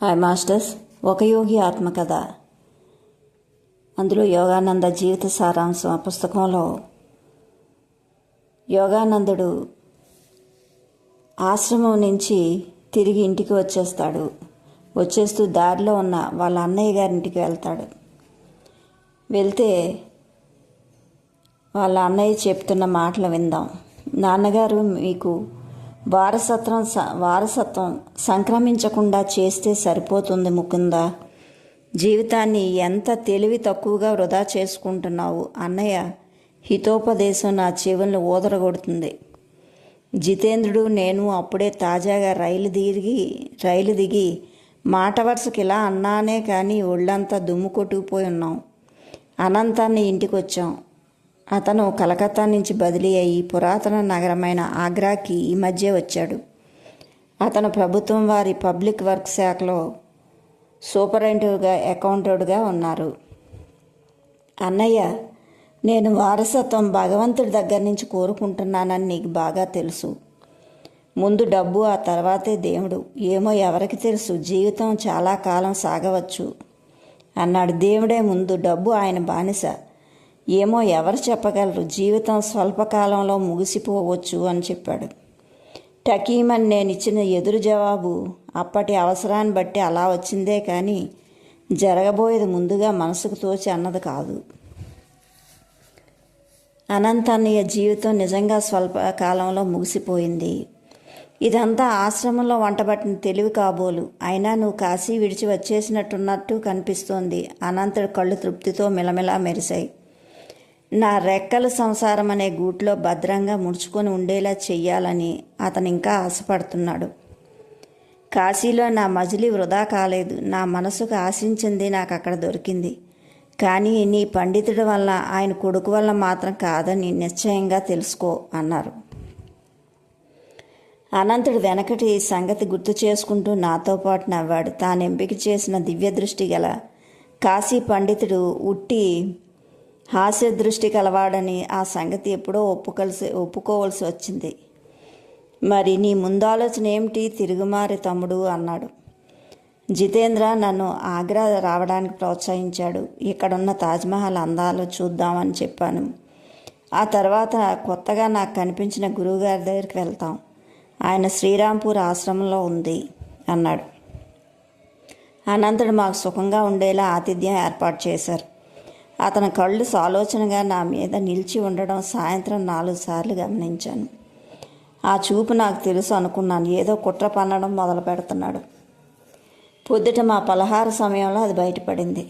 Hi masters. ఒక యోగి ఆత్మకథ. అందులో యోగానంద జీవిత సారాంశం. ఆ పుస్తకంలో యోగానందుడు ఆశ్రమం నుంచి తిరిగి ఇంటికి వచ్చేస్తూ దారిలో ఉన్న వాళ్ళ అన్నయ్య గారింటికి వెళ్తాడు. వెళ్తే వాళ్ళ అన్నయ్య చెప్తున్న మాటలు విందాం. నాన్నగారు మీకు వారసత్వం సంక్రమించకుండా చేస్తే సరిపోతుంది ముకుంద. జీవితాన్ని ఎంత తెలివి తక్కువగా వృధా చేసుకుంటున్నావు. అన్నయ్య హితోపదేశం నా చెవులను ఊదరగొడుతుంది. జితేంద్రుడు నేను అప్పుడే తాజాగా రైలు దిగి మాట వరుసకి ఇలా అన్నానే కానీ ఒళ్ళంతా దుమ్ము కొట్టుకుపోయి ఉన్నాం. అనంతాన్ని ఇంటికి వచ్చాం. అతను కలకత్తా నుంచి బదిలీ అయ్యి పురాతన నగరమైన ఆగ్రాకి ఈ మధ్య వచ్చాడు. అతను ప్రభుత్వం వారి పబ్లిక్ వర్క్ శాఖలో అకౌంటెంట్గా ఉన్నారు. అన్నయ్య, నేను వారసత్వం భగవంతుడి దగ్గర నుంచి కోరుకుంటున్నానని నీకు బాగా తెలుసు. ముందు డబ్బు, ఆ తర్వాతే దేవుడు. ఏమో ఎవరికి తెలుసు, జీవితం చాలా కాలం సాగవచ్చు అన్నాడు. దేవుడే ముందు, డబ్బు ఆయన బానిస. ఏమో ఎవరు చెప్పగలరు, జీవితం స్వల్పకాలంలో ముగిసిపోవచ్చు అని చెప్పాడు. టకీమని నేను ఇచ్చిన ఎదురు జవాబు అప్పటి అవసరాన్ని బట్టి అలా వచ్చిందే కానీ జరగబోయేది ముందుగా మనసుకు తోచి అన్నది కాదు. అనంతన్నయ్య జీవితం నిజంగా స్వల్పకాలంలో ముగిసిపోయింది. ఇదంతా ఆశ్రమంలో వంటబట్టిన తెలివి కాబోలు. అయినా నువ్వు కాశీ విడిచి వచ్చేసినట్టున్నట్టు కనిపిస్తోంది. అనంతుడి కళ్ళు తృప్తితో మిలమిలా మెరిశాయి. నా రెక్కల సంసారం అనే గూట్లో భద్రంగా ముడుచుకొని ఉండేలా చెయ్యాలని అతను ఇంకా ఆశపడుతున్నాడు. కాశీలో నా మజిలీ వృధా కాలేదు. నా మనసుకు ఆశించింది నాకు అక్కడ దొరికింది. కానీ నీ పండితుడి వల్ల, ఆయన కొడుకు వల్ల మాత్రం కాదని నిశ్చయంగా తెలుసుకో అన్నారు. అనంతుడు వెనకటి సంగతి గుర్తు చేసుకుంటూ నాతో పాటు నవ్వాడు. తాను ఎంపిక చేసిన దివ్య దృష్టి గల కాశీ పండితుడు ఉట్టి హాస్య దృష్టి కలవాడని ఆ సంగతి ఎప్పుడో ఒప్పుకోవలసి వచ్చింది. మరి నీ ముందాలోచన ఏమిటి తిరుగుమారి తమ్ముడు అన్నాడు. జితేంద్ర నన్ను ఆగ్రా రావడానికి ప్రోత్సహించాడు. ఇక్కడున్న తాజ్మహల్ అందాలు చూద్దామని చెప్పాను. ఆ తర్వాత కొత్తగా నాకు కనిపించిన గురువుగారి దగ్గరికి వెళ్తాం. ఆయన శ్రీరాంపూర్ ఆశ్రమంలో ఉంది అన్నాడు. అనంతుడు మాకు సుఖంగా ఉండేలా ఆతిథ్యం ఏర్పాటు చేశారు. అతని కళ్ళు సాలోచనగా నా మీద నిలిచి ఉండడం సాయంత్రం 4 సార్లు గమనించాను. ఆ చూపు నాకు తెలుసు అనుకున్నాను. ఏదో కుట్ర పన్నడం మొదలు పెడుతున్నాడు. పొద్దుట మా పలహార సమయంలో అది బయటపడింది.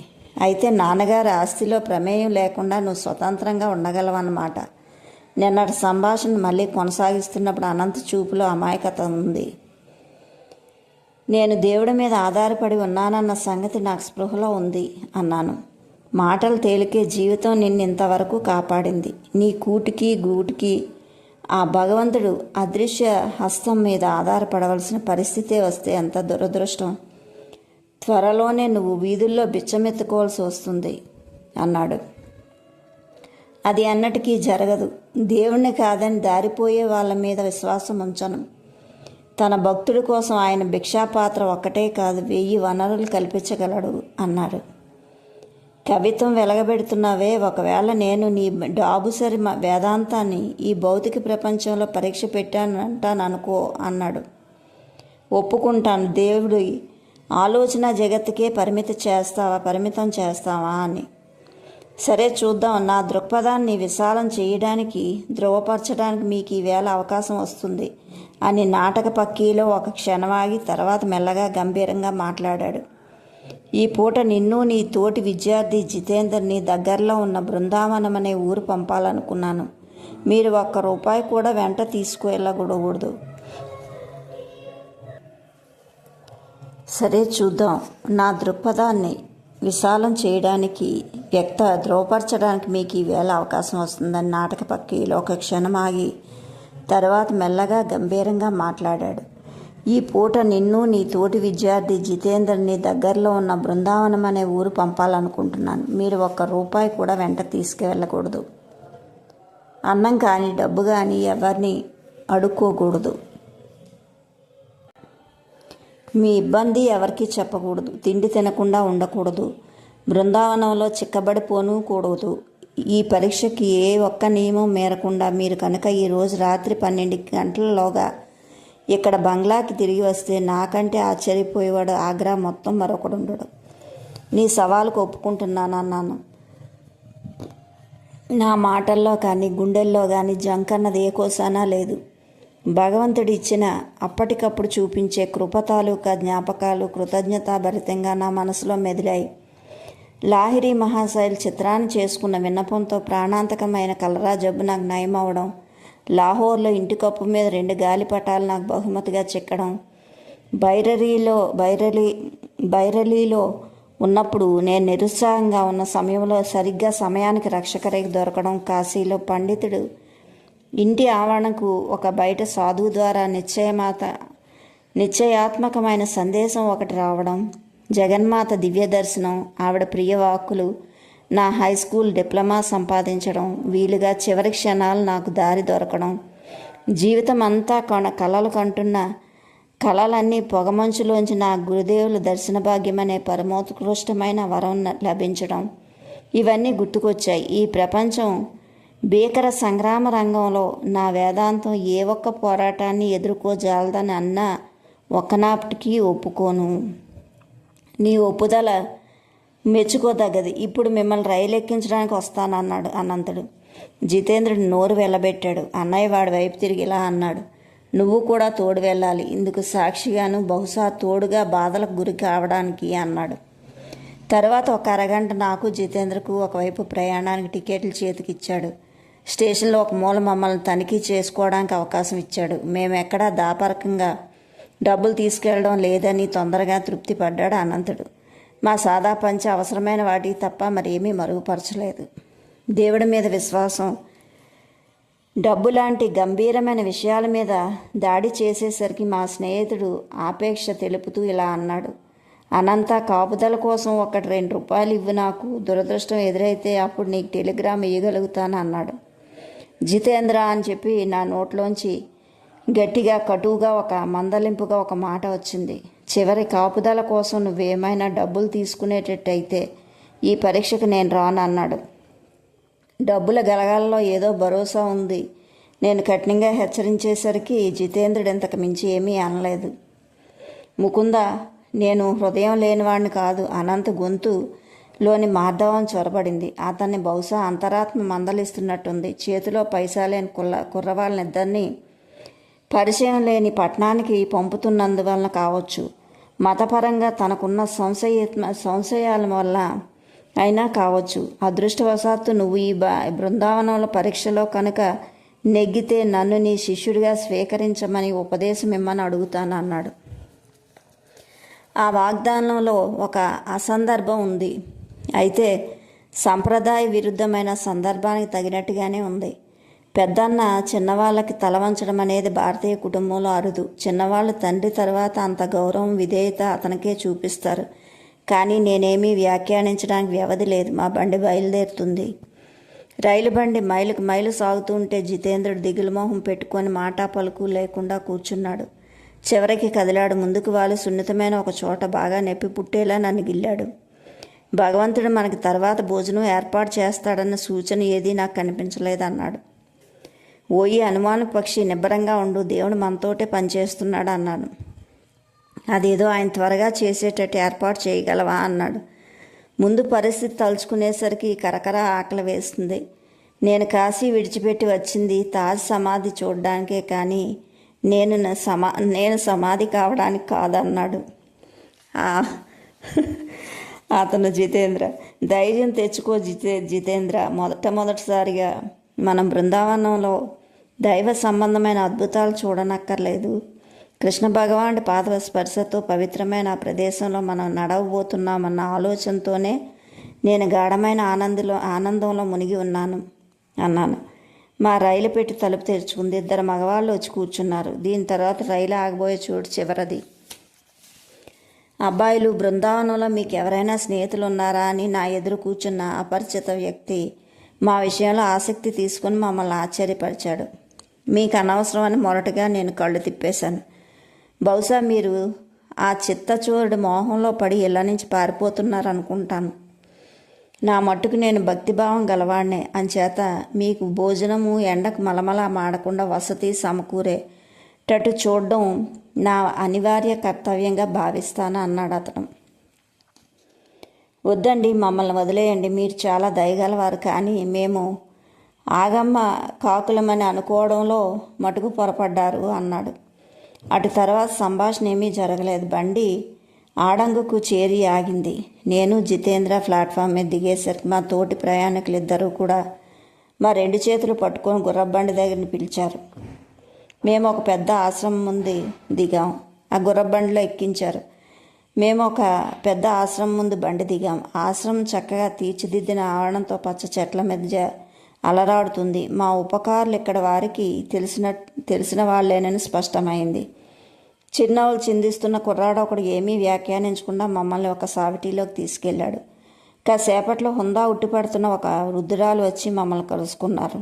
అయితే నాన్నగారి ఆస్తిలో ప్రమేయం లేకుండా నువ్వు స్వతంత్రంగా ఉండగలవన్నమాట. నిన్నటి సంభాషణ మళ్ళీ కొనసాగిస్తున్నప్పుడు అనంత చూపులో అమాయకత ఉంది. నేను దేవుడి మీద ఆధారపడి ఉన్నానన్న సంగతి నాకు స్పృహలో ఉంది అన్నాను. మాటలు తేలికే, జీవితం నిన్నింతవరకు కాపాడింది. నీ కూటికి గూటికి ఆ భగవంతుడు అదృశ్య హస్తం మీద ఆధారపడవలసిన పరిస్థితే వస్తే ఎంత దురదృష్టం. త్వరలోనే నువ్వు వీధుల్లో బిచ్చమెత్తుకోవాల్సి వస్తుంది అన్నాడు. అది అన్నటికీ జరగదు. దేవుణ్ణి కాదని దారిపోయే వాళ్ళ మీద విశ్వాసం ఉంచను. తన భక్తుడి కోసం ఆయన భిక్షాపాత్ర ఒక్కటే కాదు, 1000 వనరులు కల్పించగలడు అన్నాడు. కవిత్వం వెలగబెడుతున్నావే, ఒకవేళ నేను నీ డాబుసరి వేదాంతాన్ని ఈ భౌతిక ప్రపంచంలో పరీక్ష పెట్టానంటాననుకో అన్నాడు. ఒప్పుకుంటాను. దేవుడి ఆలోచన జగత్తుకే పరిమితం చేస్తావా అని. సరే చూద్దాం. నా దృక్పథాన్ని విశాలం చేయడానికి, ధృవపరచడానికి మీకు ఈవేళ అవకాశం వస్తుంది అని నాటక పక్కీలో ఒక క్షణమాగి తర్వాత మెల్లగా గంభీరంగా మాట్లాడాడు. ఈ పూట నిన్ను నీ తోటి విద్యార్థి జితేందర్ని దగ్గరలో ఉన్న బృందావనం అనే ఊరు పంపాలనుకున్నాను. మీరు ₹1 కూడా వెంట తీసుకువెళ్ళకూడదు. సరే చూద్దాం. నా దృక్పథాన్ని విశాలం చేయడానికి, ధృవపరచడానికి మీకు ఈవేళ అవకాశం వస్తుందని నాటక పక్కీలో ఒక క్షణం ఆగి తర్వాత మెల్లగా గంభీరంగా మాట్లాడాడు. ఈ పూట నిన్ను నీ తోటి విద్యార్థి జితేందర్ని దగ్గరలో ఉన్న బృందావనం అనే ఊరు పంపాలనుకుంటున్నాను. మీరు ₹1 కూడా వెంట తీసుకువెళ్ళకూడదు. అన్నం కానీ డబ్బు కానీ ఎవరిని అడుక్కోకూడదు. మీ ఇబ్బంది ఎవరికీ చెప్పకూడదు. తిండి తినకుండా ఉండకూడదు. బృందావనంలో చిక్కబడిపోను కూడదు. ఈ పరీక్షకి ఏ ఒక్క నియమం మేరకుండా మీరు కనుక ఈరోజు రాత్రి 12 గంటలలోగా ఇక్కడ బంగ్లాకి తిరిగి వస్తే నాకంటే ఆశ్చర్యపోయేవాడు ఆగ్రా మొత్తం మరొకడు ఉండడు. నీ సవాలుకు ఒప్పుకుంటున్నాను అన్నాను. నా మాటల్లో కానీ గుండెల్లో కానీ జంకన్నది ఏ కోసానా లేదు. భగవంతుడు ఇచ్చిన అప్పటికప్పుడు చూపించే కృప తాలూకా జ్ఞాపకాలు కృతజ్ఞతాభరితంగా నా మనసులో మెదిలాయి. లాహిరి మహాశైల్ చిత్రాన్ని చేసుకున్న విన్నపంతో ప్రాణాంతకమైన కలరా జబ్బు నాకు నయమవడం, లాహోర్లో ఇంటి కప్పు మీద 2 గాలిపటాలు నాకు బహుమతిగా చిక్కడం, బైరలీలో ఉన్నప్పుడు నేను నిరుత్సాహంగా ఉన్న సమయంలో సరిగ్గా సమయానికి రక్షకరేఖ దొరకడం, కాశీలో పండితుడు ఇంటి ఆవరణకు ఒక బయట సాధువు ద్వారా నిశ్చయాత్మకమైన సందేశం ఒకటి రావడం, జగన్మాత దివ్య దర్శనం, ఆవిడ ప్రియవాక్కులు, నా హై స్కూల్ డిప్లొమా సంపాదించడం, వీలుగా చివరి క్షణాలు నాకు దారి దొరకడం, జీవితం అంతా కలలు కంటున్న కళలన్నీ పొగమంచులోంచి నా గురుదేవుల దర్శన భాగ్యమనే పరమోత్కృష్టమైన వరం లభించడం, ఇవన్నీ గుర్తుకొచ్చాయి. ఈ ప్రపంచం భీకర సంగ్రామ రంగంలో నా వేదాంతం ఏ ఒక్క పోరాటాన్ని ఎదుర్కోజాలదని అన్నా ఒక్కనాటికి ఒప్పుకోను. నీ ఒప్పుదల మెచ్చుకోదగ్గది. ఇప్పుడు మిమ్మల్ని రైలు ఎక్కించడానికి వస్తానన్నాడు అనంతుడు. జితేంద్రుడు నోరు వెళ్ళబెట్టాడు. అన్నయ్య వాడి వైపు తిరిగి ఇలా అన్నాడు, నువ్వు కూడా తోడు వెళ్ళాలి. ఇందుకు సాక్షిగాను, బహుశా తోడుగా బాధలకు గురి కావడానికి అన్నాడు. తర్వాత ఒక అరగంట నాకు జితేంద్రకు ఒకవైపు ప్రయాణానికి టికెట్లు చేతికిచ్చాడు. స్టేషన్లో ఒక మూల మమ్మల్ని తనిఖీ చేసుకోవడానికి అవకాశం ఇచ్చాడు. మేము ఎక్కడా దాపరకంగా డబ్బులు తీసుకెళ్ళడం లేదని తొందరగా తృప్తి పడ్డాడు అనంతుడు. మా సాదా పంచ అవసరమైన వాటికి తప్ప మరేమీ మరుగుపరచలేదు. దేవుడి మీద విశ్వాసం డబ్బు లాంటి గంభీరమైన విషయాల మీద దాడి చేసేసరికి మా స్నేహితుడు ఆపేక్ష తెలుపుతూ ఇలా అన్నాడు, అనంత కాపుదల కోసం 1-2 రూపాయలు ఇవ్వు, నాకు దురదృష్టం ఎదురైతే అప్పుడు నీకు టెలిగ్రామ్ ఇవ్వగలుగుతాను అన్నాడు. జితేంద్ర అని చెప్పి నా నోట్లోంచి గట్టిగా కటువుగా మందలింపుగా ఒక మాట వచ్చింది. చివరి కాపుదల కోసం నువ్వేమైనా డబ్బులు తీసుకునేటట్టయితే ఈ పరీక్షకు నేను రాను అన్నాడు. డబ్బుల గలగాలలో ఏదో భరోసా ఉంది. నేను కఠినంగా హెచ్చరించేసరికి జితేంద్రుడు ఇంతకు మించి ఏమీ అనలేదు. ముకుంద, నేను హృదయం లేనివాడిని కాదు. అనంత గొంతులోని మార్ధవం చొరబడింది. అతన్ని బహుశా అంతరాత్మ మందలిస్తున్నట్టుంది. చేతిలో పైసా లేని కుర్రవాళ్ళనిద్దరినీ పరిచయం లేని పట్టణానికి పంపుతున్నందువలన కావచ్చు, మతపరంగా తనకున్న సంశయాల వల్ల అయినా కావచ్చు. అదృష్టవశాత్తు నువ్వు ఈ బృందావనంలో పరీక్షలో కనుక నెగ్గితే నన్ను నీ శిష్యుడిగా స్వీకరించమని ఉపదేశం ఇమ్మని అడుగుతాను అన్నాడు. ఆ వాగ్దానంలో ఒక అసందర్భం ఉంది. అయితే సంప్రదాయ విరుద్ధమైన సందర్భానికి తగినట్టుగానే ఉంది. పెద్దన్న చిన్నవాళ్ళకి తల వంచడం అనేది భారతీయ కుటుంబంలో అరుదు. చిన్నవాళ్ళు తండ్రి తర్వాత అంత గౌరవం విధేయత అతనికే చూపిస్తారు. కానీ నేనేమీ వ్యాఖ్యానించడానికి వ్యవధి లేదు. మా బండి బయలుదేరుతుంది. రైలు బండి మైలుకు మైలు సాగుతూ ఉంటే జితేంద్రుడు దిగులు మొహం పెట్టుకొని మాటా పలుకు లేకుండా కూర్చున్నాడు. చివరికి కదిలాడు. ముందుకు వాలి సున్నితమైన ఒక చోట బాగా నొప్పి పుట్టేలా నన్ను గిల్లాడు. భగవంతుడు మనకి తర్వాత భోజనం ఏర్పాటు చేస్తాడన్న సూచన ఏదీ నాకు కనిపించలేదన్నాడు. ఓయి అనుమాన పక్షి, నిబ్బరంగా ఉండు, దేవుడు మనతోటే పనిచేస్తున్నాడు అన్నాను. అదేదో ఆయన త్వరగా చేసేటట్టు ఏర్పాటు చేయగలవా అన్నాడు. ముందు పరిస్థితి తలుచుకునేసరికి కరకర ఆకలి వేస్తుంది. నేను కాశీ విడిచిపెట్టి వచ్చింది తాజ్ సమాధి చూడడానికే, కానీ నేను సమాధి కావడానికి కాదన్నాడు అతను. జితేంద్ర, ధైర్యం తెచ్చుకో జితేంద్ర. మొదటిసారిగా మనం బృందావనంలో దైవ సంబంధమైన అద్భుతాలు చూడనక్కర్లేదు. కృష్ణ భగవానుడి పాద స్పర్శతో పవిత్రమైన ఆ ప్రదేశంలో మనం నడవబోతున్నామన్న ఆలోచనతోనే నేను గాఢమైన ఆనందంలో మునిగి ఉన్నాను అన్నాను. మా రైలు పెట్టి తలుపు తెరుచుకుంది. 2 మగవాళ్ళు వచ్చి కూర్చున్నారు. దీని తర్వాత రైలు ఆగబోయే చోటు చివరది. అబ్బాయిలు, బృందావనంలో మీకు ఎవరైనా స్నేహితులు ఉన్నారా అని నా ఎదురు కూర్చున్న అపరిచిత వ్యక్తి మా విషయంలో ఆసక్తి తీసుకుని మమ్మల్ని ఆశ్చర్యపరిచాడు. మీకు అనవసరం అని మొరటుగా నేను కళ్ళు తిప్పేశాను. బహుశా మీరు ఆ చిత్తచూరుడి మోహంలో పడి ఇళ్ళ నుంచి పారిపోతున్నారనుకుంటాను. నా మట్టుకు నేను భక్తిభావం గలవాడినే, అంచేత మీకు భోజనము ఎండకు మలమల మాడకుండా వసతి సమకూరేటట్టు చూడడం నా అనివార్య కర్తవ్యంగా భావిస్తాను అన్నాడు అతను. వద్దండి, మమ్మల్ని వదిలేయండి, మీరు చాలా దయగలవారు, కానీ మేము ఆగమ్మ కాకులమని అనుకోవడంలో మటుకు పొరపడ్డారు అన్నాడు. అటు తర్వాత సంభాషణ ఏమీ జరగలేదు. బండి ఆడంగుకు చేరి ఆగింది. నేను జితేంద్ర ప్లాట్ఫామ్ మీద దిగేసరికి మా తోటి ప్రయాణికులు ఇద్దరూ కూడా మా 2 చేతులు పట్టుకొని గుర్రబండి దగ్గర పిలిచారు. మేము ఒక పెద్ద ఆశ్రమం ముందు దిగాం. ఆ గుర్రబండిలో ఎక్కించారు. మేము ఒక పెద్ద ఆశ్రమం ముందు బండి దిగాం. ఆశ్రమం చక్కగా తీర్చిదిద్దిన ఆవరణంతో పచ్చ చెట్ల మధ్య అలరాడుతుంది. మా ఉపకారులు ఇక్కడ వారికి తెలిసిన వాళ్ళేనని స్పష్టమైంది. చిరునవ్వులు చిందిస్తున్న కుర్రాడు ఒకడు ఏమీ వ్యాఖ్యానించకుండా మమ్మల్ని ఒక సావిటీలోకి తీసుకెళ్లాడు. కాసేపట్లో హుందా ఉట్టిపడుతున్న ఒక వృద్ధురాలు వచ్చి మమ్మల్ని కలుసుకున్నారు.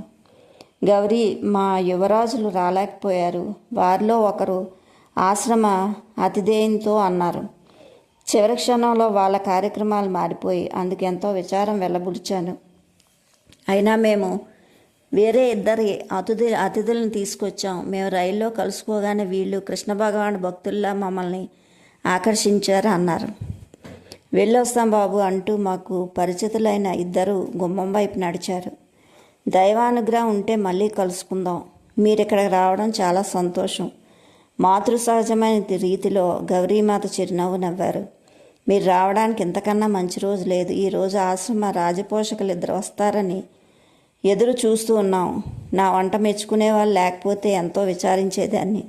గౌరీ, మా యువరాజులు రాలేకపోయారు. వారిలో ఒకరు ఆశ్రమ అతిథేయంతో అన్నారు. చివరి క్షణంలో వాళ్ళ కార్యక్రమాలు మారిపోయి అందుకెంతో విచారం వెళ్ళబుడిచాను. అయినా మేము వేరే 2 అతిథులను తీసుకొచ్చాం. మేము రైల్లో కలుసుకోగానే వీళ్ళు కృష్ణ భగవాన్ భక్తుల్లా మమ్మల్ని ఆకర్షించారు అన్నారు. వెళ్ళొస్తాం బాబు అంటూ మాకు పరిచితులైన 2 గుమ్మం వైపు నడిచారు. దైవానుగ్రహం ఉంటే మళ్ళీ కలుసుకుందాం. మీరు ఇక్కడికి రావడం చాలా సంతోషం. మాతృ సహజమైన రీతిలో గౌరీమాత చిరునవ్వు నవ్వారు. మీరు రావడానికి ఇంతకన్నా మంచి రోజు లేదు. ఈరోజు ఆశ్రమ రాజపోషకులు 2 వస్తారని ఎదురు చూస్తూ ఉన్నాం. నా వంట మెచ్చుకునే వాళ్ళు లేకపోతే ఎంతో విచారించేదాన్ని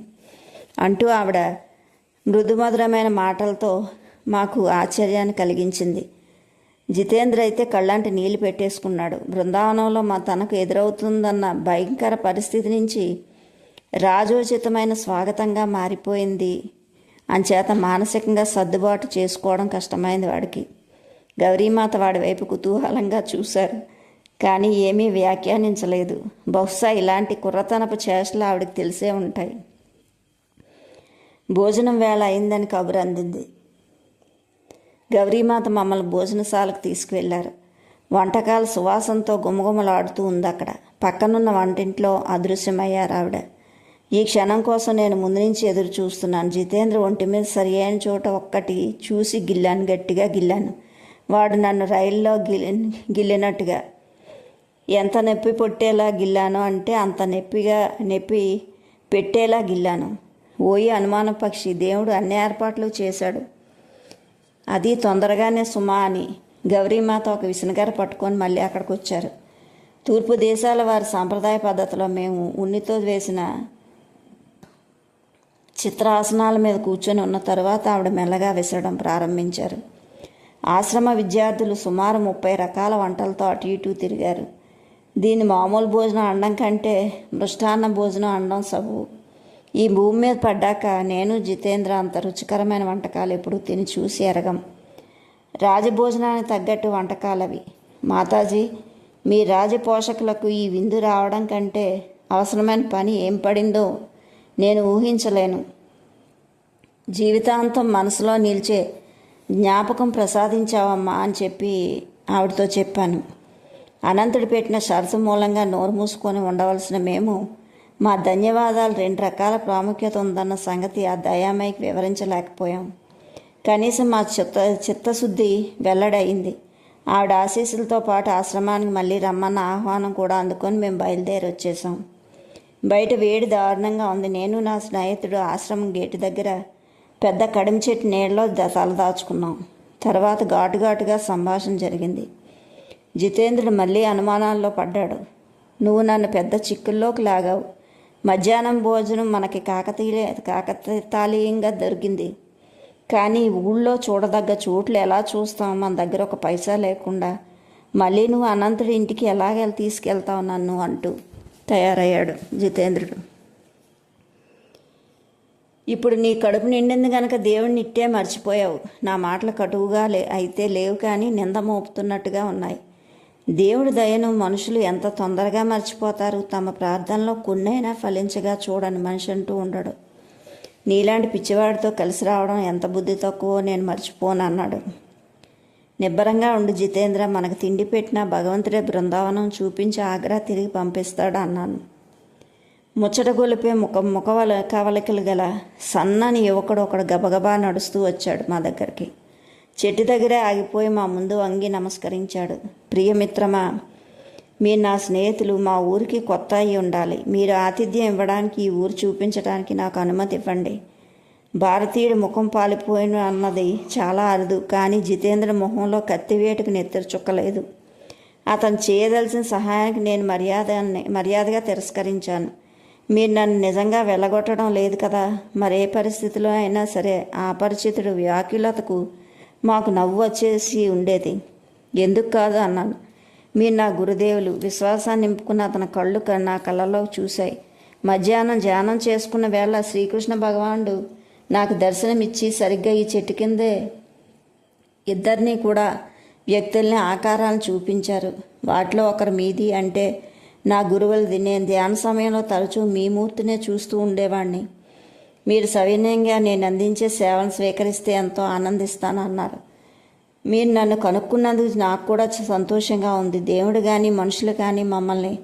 అంటూ ఆవిడ మృదుమధురమైన మాటలతో మాకు ఆశ్చర్యాన్ని కలిగించింది. జితేంద్ర అయితే కళ్ళంటి నీళ్లు పెట్టేసుకున్నాడు. బృందావనంలో తనకు ఎదురవుతుందన్న భయంకర పరిస్థితి నుంచి రాజోచితమైన స్వాగతంగా మారిపోయింది. అంచేత మానసికంగా సర్దుబాటు చేసుకోవడం కష్టమైంది వాడికి. గౌరీమాత వాడి వైపు కుతూహలంగా చూశారు, కానీ ఏమీ వ్యాఖ్యానించలేదు. బహుశా ఇలాంటి కుర్రతనపు చేష్టలు ఆవిడకి తెలిసే ఉంటాయి. భోజనం వేళ అయిందని కబురు అందింది. గౌరీమాత మమ్మల్ని భోజనశాలకు తీసుకువెళ్లారు. వంటకాల సువాసనతో గుమగుమలాడుతూ ఉంది అక్కడ. పక్కనున్న వంటింట్లో అదృశ్యమయ్యారు ఆవిడ. ఈ క్షణం కోసం నేను ముందు నుంచి ఎదురు చూస్తున్నాను. జితేంద్ర ఒంటి మీద సరి అయిన చోట ఒక్కటి చూసి గిల్లాను, గట్టిగా గిల్లాను. వాడు నన్ను రైల్లో గిల్లినట్టుగా. ఎంత నొప్పి పొట్టేలా గిల్లాను అంటే అంత నొప్పి పెట్టేలా గిల్లాను. ఓయి అనుమాన పక్షి, దేవుడు అన్ని ఏర్పాట్లు చేశాడు, అది తొందరగానే సుమా అని గౌరీమాత ఒక విసనగర పట్టుకొని మళ్ళీ అక్కడికి వచ్చారు. తూర్పు దేశాల వారి సాంప్రదాయ పద్ధతిలో మేము ఉన్నితో వేసిన చిత్రాసనాల మీద కూర్చొని ఉన్న తర్వాత ఆవిడ మెల్లగా విసరడం ప్రారంభించారు. ఆశ్రమ విద్యార్థులు సుమారు 30 రకాల వంటలతో అటు ఇటు తిరిగారు. దీన్ని మామూలు భోజనం అనడం కంటే మృష్టాన్న భోజనం అనడం సబు. ఈ భూమి మీద పడ్డాక నేను జితేంద్ర అంత రుచికరమైన వంటకాలు ఎప్పుడూ తిని చూసి ఎరగం. రాజభోజనానికి తగ్గట్టు వంటకాలవి. మాతాజీ, మీ రాజపోషకులకు ఈ విందు రావడం కంటే అవసరమైన పని ఏం పడిందో నేను ఊహించలేను. జీవితాంతం మనసులో నిలిచే జ్ఞాపకం ప్రసాదించావమ్మా అని చెప్పి ఆవిడతో చెప్పాను. అనంతుడు పెట్టిన షరతు మూలంగా నోరు మూసుకొని ఉండవలసిన మేము మా ధన్యవాదాలు 2 రకాల ప్రాముఖ్యత ఉందన్న సంగతి ఆ దయామయ్యకి వివరించలేకపోయాం. కనీసం మా చిత్తశుద్ధి వెల్లడయింది. ఆవిడ ఆశీస్సులతో పాటు ఆశ్రమానికి మళ్ళీ రమ్మన్న ఆహ్వానం కూడా అందుకొని మేము బయలుదేరి వచ్చేసాం. బయట వేడి దారుణంగా ఉంది. నేను నా స్నేహితుడు ఆశ్రమం గేటు దగ్గర పెద్ద కడిమి చెట్టు నీళ్ళలో తలదాచుకున్నాం. తర్వాత ఘాటుగా సంభాషణ జరిగింది. జితేంద్రుడు మళ్ళీ అనుమానాల్లో పడ్డాడు. నువ్వు నన్ను పెద్ద చిక్కుల్లోకి లాగావు. మధ్యాహ్నం భోజనం మనకి కాకతాళీయంగా దొరికింది, కానీ ఊళ్ళో చూడదగ్గ చోట్లు ఎలా చూస్తాం? మన దగ్గర ఒక పైసా లేకుండా మళ్ళీ నువ్వు అనంతుడి ఇంటికి ఎలాగ తీసుకెళ్తావు నన్ను అంటూ తయారయ్యాడు జితేంద్రుడు. ఇప్పుడు నీ కడుపు నిండింది కనుక దేవుడిని ఇట్టే మర్చిపోయావు. నా మాటలు కటువుగా అయితే లేవు, కానీ నింద మోపుతున్నట్టుగా ఉన్నాయి. దేవుడి దయను మనుషులు ఎంత తొందరగా మర్చిపోతారు. తమ ప్రార్థనలో కొన్నైనా ఫలించగా చూడని మనిషి అంటూ ఉండడు. నీలాంటి పిచ్చివాడితో కలిసి రావడం ఎంత బుద్ధి తక్కువో నేను మర్చిపోను అన్నాడు. నిబ్బరంగా ఉండు జితేంద్ర, మనకు తిండి పెట్టిన భగవంతుడే బృందావనం చూపించి ఆగ్రా తిరిగి పంపిస్తాడు అన్నాను. ముచ్చట గొలిపే కవలికలు గల సన్నని యువకుడు ఒకడు గబగబా నడుస్తూ వచ్చాడు మా దగ్గరికి. చెట్టు దగ్గరే ఆగిపోయి మా ముందు వంగి నమస్కరించాడు. ప్రియమిత్రమా, మీరు నా స్నేహితులు, మా ఊరికి కొత్త అయి ఉండాలి. మీరు ఆతిథ్యం ఇవ్వడానికి, ఈ ఊరు చూపించడానికి నాకు అనుమతి ఇవ్వండి. భారతీయుడి ముఖం పాలిపోయిన అన్నది చాలా అరుదు, కానీ జితేంద్ర మొహంలో కత్తివేటుకు నెత్తరు చుక్కలేదు. అతను చేయదలసిన సహాయానికి నేను మర్యాదగా తిరస్కరించాను. మీరు నన్ను నిజంగా వెళ్ళగొట్టడం లేదు కదా? మరే పరిస్థితిలో అయినా సరే ఆ అపరిచితుడు వ్యాకులతకు మాకు నవ్వు వచ్చేసి ఉండేది. ఎందుకు కాదు అన్నాను. మీరు నా గురుదేవులు. విశ్వాసాన్ని నింపుకున్న అతని కళ్ళు నా కళ్ళలో చూశాయి. మధ్యాహ్నం ధ్యానం చేసుకున్న వేళ శ్రీకృష్ణ భగవానుడు నాకు దర్శనమిచ్చి సరిగ్గా ఈ చెట్టు కిందే ఇద్దరినీ కూడా వ్యక్తుల్ని ఆకారాలను చూపించారు. వాటిలో ఒకరు మీది అంటే నా గురువులది. నేను ధ్యాన సమయంలో తరచూ మీ మూర్తినే చూస్తూ ఉండేవాడిని. మీరు సవినయంగా నేను అందించే సేవను స్వీకరిస్తే ఎంతో ఆనందిస్తాను అన్నారు. మీరు నన్ను కనుక్కున్నందుకు నాకు కూడా సంతోషంగా ఉంది. దేవుడు కానీ మనుషులు కానీ మమ్మల్ని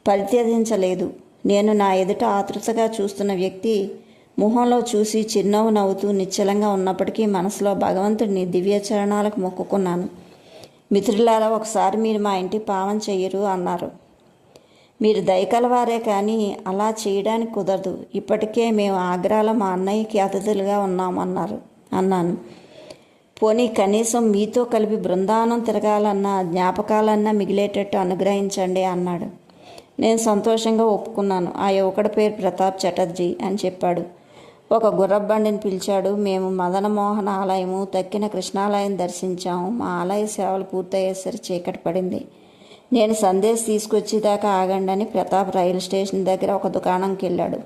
పరిత్యజించలేదు. నేను నా ఎదుట ఆతృతగా చూస్తున్న వ్యక్తి మొహంలో చూసి చిరునవ్వు నవ్వుతూ నిశ్చలంగా ఉన్నప్పటికీ మనసులో భగవంతుడిని దివ్యచరణాలకు మొక్కుకున్నాను. మిత్రులారా, ఒకసారి మీరు మా ఇంటి పావన చెయ్యరు అన్నారు. మీరు దయకలవారే కానీ అలా చేయడానికి కుదరదు. ఇప్పటికే మేము ఆగ్రాలో మా అన్నయ్యకి అతిథులుగా అన్నాను. పోనీ కనీసం మీతో కలిపి బృందావనం తిరగాలన్నా జ్ఞాపకాలన్నా మిగిలేటట్టు అనుగ్రహించండి అన్నాడు. నేను సంతోషంగా ఒప్పుకున్నాను. ఆ యువకుడి పేరు ప్రతాప్ చటర్జీ అని చెప్పాడు. ఒక గుర్రబండిని పిలిచాడు. మేము మదనమోహన ఆలయము, తక్కిన కృష్ణాలయం దర్శించాము. మా ఆలయ సేవలు పూర్తయ్యేసరికి చీకటి పడింది. నేను సందేశ్ తీసుకొచ్చేదాకా ఆగండి అని ప్రతాప్ రైలు స్టేషన్ దగ్గర ఒక దుకాణంకి వెళ్ళాడు.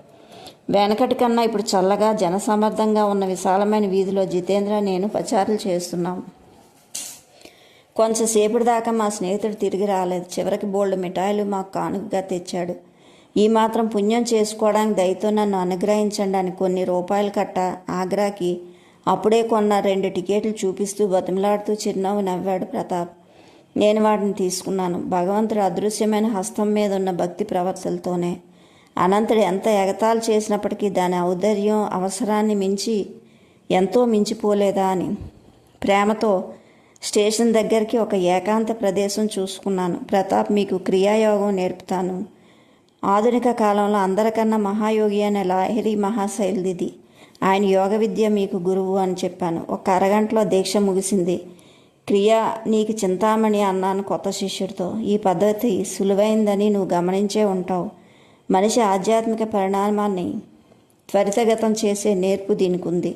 వెనకటి కన్నా ఇప్పుడు చల్లగా జనసమర్థంగా ఉన్న విశాలమైన వీధిలో జితేంద్ర నేను పచారులు చేస్తున్నాం. కొంచెంసేపటి దాకా మా స్నేహితుడు తిరిగి రాలేదు. చివరికి బోల్డ్ మిఠాయిలు మాకు కానుకగా తెచ్చాడు. ఈ మాత్రం పుణ్యం చేసుకోవడానికి దయతో నన్ను అనుగ్రహించండి అని కొన్ని రూపాయలు కట్ట ఆగ్రాకి అప్పుడే కొన్న 2 టికెట్లు చూపిస్తూ బతిమలాడుతూ చిరునవ్వు నవ్వాడు ప్రతాప్. నేను వాటిని తీసుకున్నాను. భగవంతుడు అదృశ్యమైన హస్తం మీద ఉన్న భక్తి ప్రవర్తలతోనే. అనంతుడు ఎంత ఎగతాళి చేసినప్పటికీ దాని ఔదార్యం అవసరాన్ని మించి ఎంతో మించిపోలేదా అని ప్రేమతో స్టేషన్ దగ్గరికి ఒక ఏకాంత ప్రదేశం చూసుకున్నాను. ప్రతాప్, మీకు క్రియాయోగం నేర్పుతాను. ఆధునిక కాలంలో అందరికన్నా మహాయోగి అనే లాహిరి మహాశైలిది. ఆయన యోగ విద్య మీకు గురువు అని చెప్పాను. ఒక అరగంటలో దీక్ష ముగిసింది. క్రియ నీకు చింతామణి అన్నాను కొత్త శిష్యుడితో. ఈ పద్ధతి సులువైందని నువ్వు గమనించే ఉంటావు. మనిషి ఆధ్యాత్మిక పరిణామాన్ని త్వరితగతం చేసే నేర్పు దీనికి ఉంది.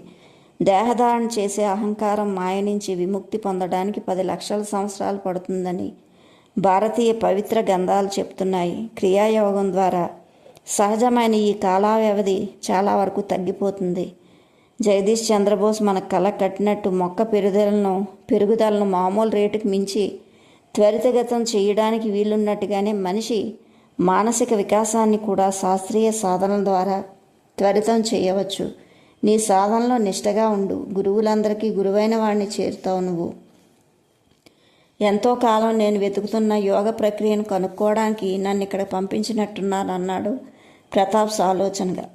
దేహధారణ చేసే అహంకారం మాయ నుంచి విముక్తి పొందడానికి 10 లక్షల సంవత్సరాలు పడుతుందని భారతీయ పవిత్ర గ్రంథాలు చెప్తున్నాయి. క్రియాయోగం ద్వారా సహజమైన ఈ కాలా వ్యవధి చాలా వరకు తగ్గిపోతుంది. జగదీష్ చంద్రబోస్ మన కళ కట్టినట్టు మొక్క పెరుగుదలను మామూలు రేటుకు మించి త్వరితగతం చేయడానికి వీలున్నట్టుగానే మనిషి మానసిక వికాసాన్ని కూడా శాస్త్రీయ సాధనల ద్వారా త్వరితం చేయవచ్చు. నీ సాధనలో నిష్టగా ఉండు. గురువులందరికీ గురువైన వాడిని చేరుతావు నువ్వు. ఎంతో కాలం నేను వెతుకుతున్న యోగ ప్రక్రియను కనుక్కోవడానికి నన్ను ఇక్కడ పంపించినట్టున్నారు అన్నాడు ప్రతాప్ ఆలోచనగా.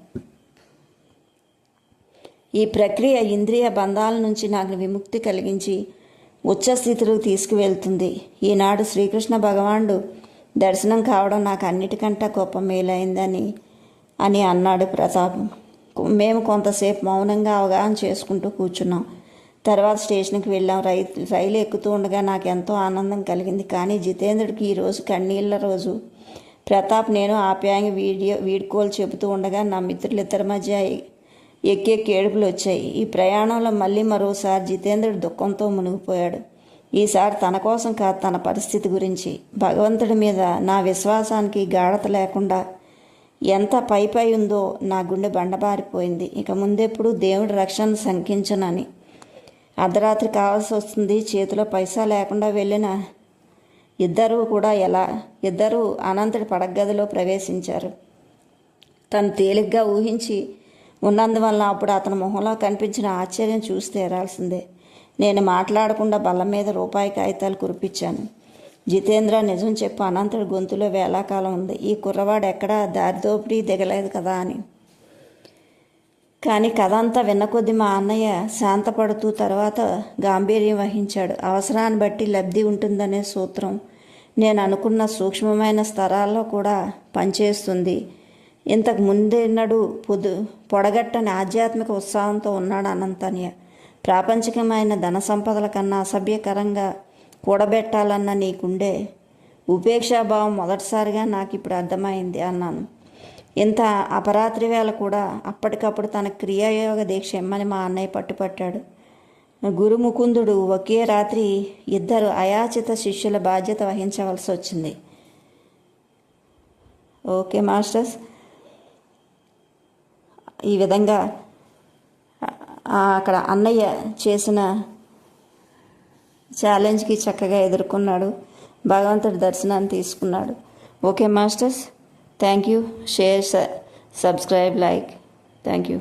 ఈ ప్రక్రియ ఇంద్రియ బంధాల నుంచి నాకు విముక్తి కలిగించి ఉచ్చస్థితిలోకి తీసుకువెళ్తుంది. ఈనాడు శ్రీకృష్ణ భగవానుడు దర్శనం కావడం నాకు అన్నిటికంటే గొప్ప మేలైందని అన్నాడు ప్రతాప్. మేము కొంతసేపు మౌనంగా అవగాహన చేసుకుంటూ కూర్చున్నాం. తర్వాత స్టేషన్కి వెళ్ళాం. రైలు ఎక్కుతూ ఉండగా నాకు ఎంతో ఆనందం కలిగింది. కానీ జితేంద్రుడికి ఈరోజు కన్నీళ్ళ రోజు. ప్రతాప్ నేను ఆప్యాయంగా వీడ్కోలు చెబుతూ ఉండగా నా మిత్రులిద్దరి మధ్య ఎక్కే ఏడుపులు వచ్చాయి. ఈ ప్రయాణంలో మళ్ళీ మరోసారి జితేంద్రుడు దుఃఖంతో మునిగిపోయాడు. ఈసారి తన కోసం కాదు, తన పరిస్థితి గురించి. భగవంతుడి మీద నా విశ్వాసానికి గాఢత లేకుండా ఎంత పై ఉందో నా గుండె బండబారిపోయింది. ఇక ముందెప్పుడు దేవుడి రక్షణ శంకించనని. అర్ధరాత్రి కావాల్సి వస్తుంది. చేతిలో పైసా లేకుండా వెళ్ళిన ఇద్దరూ అనంతుడి పడగదిలో ప్రవేశించారు. తను తేలిగ్గా ఊహించి ఉన్నందువల్ల అప్పుడు అతని మొహంలో కనిపించిన ఆశ్చర్యం చూసి తీరాల్సిందే. నేను మాట్లాడకుండా బల్ల మీద రూపాయి కాగితాలు కురిపించాను. జితేంద్ర, నిజం చెప్పు. అనంతుడి గొంతులో వేళాకాలం ఉంది. ఈ కుర్రవాడు ఎక్కడా దారిదోపిడీ దిగలేదు కదా అని. కానీ కథ అంతా విన్న కొద్దీ మా అన్నయ్య శాంతపడుతూ తర్వాత గాంభీర్యం వహించాడు. అవసరాన్ని బట్టి లబ్ధి ఉంటుందనే సూత్రం నేను అనుకున్న సూక్ష్మమైన స్తరాల్లో కూడా పనిచేస్తుంది. ఇంతకు ముందెన్నడూ పొడగట్టని ఆధ్యాత్మిక ఉత్సాహంతో ఉన్నాడు అనంతన్య. ప్రాపంచికమైన ధన సంపదల కన్నా అసభ్యకరంగా కూడబెట్టాలన్న నీకుండే ఉపేక్షాభావం మొదటిసారిగా నాకు ఇప్పుడు అర్థమైంది అన్నాను. ఇంత అపరాత్రి వేళ కూడా అప్పటికప్పుడు తన క్రియాయోగ దీక్ష ఇమ్మని మా అన్నయ్య పట్టుపట్టాడు. గురుముకుందుడు ఒకే రాత్రి 2 అయాచిత శిష్యుల బాధ్యత వహించవలసి వచ్చింది. ఓకే మాస్టర్స్, ఈ విధంగా అక్కడ అన్నయ్య చేసిన ఛాలెంజ్కి చక్కగా ఎదుర్కొన్నాడు. భగవంతుడి దర్శనాన్ని తీసుకున్నాడు. Okay masters, thank you. Share, subscribe, like. Thank you.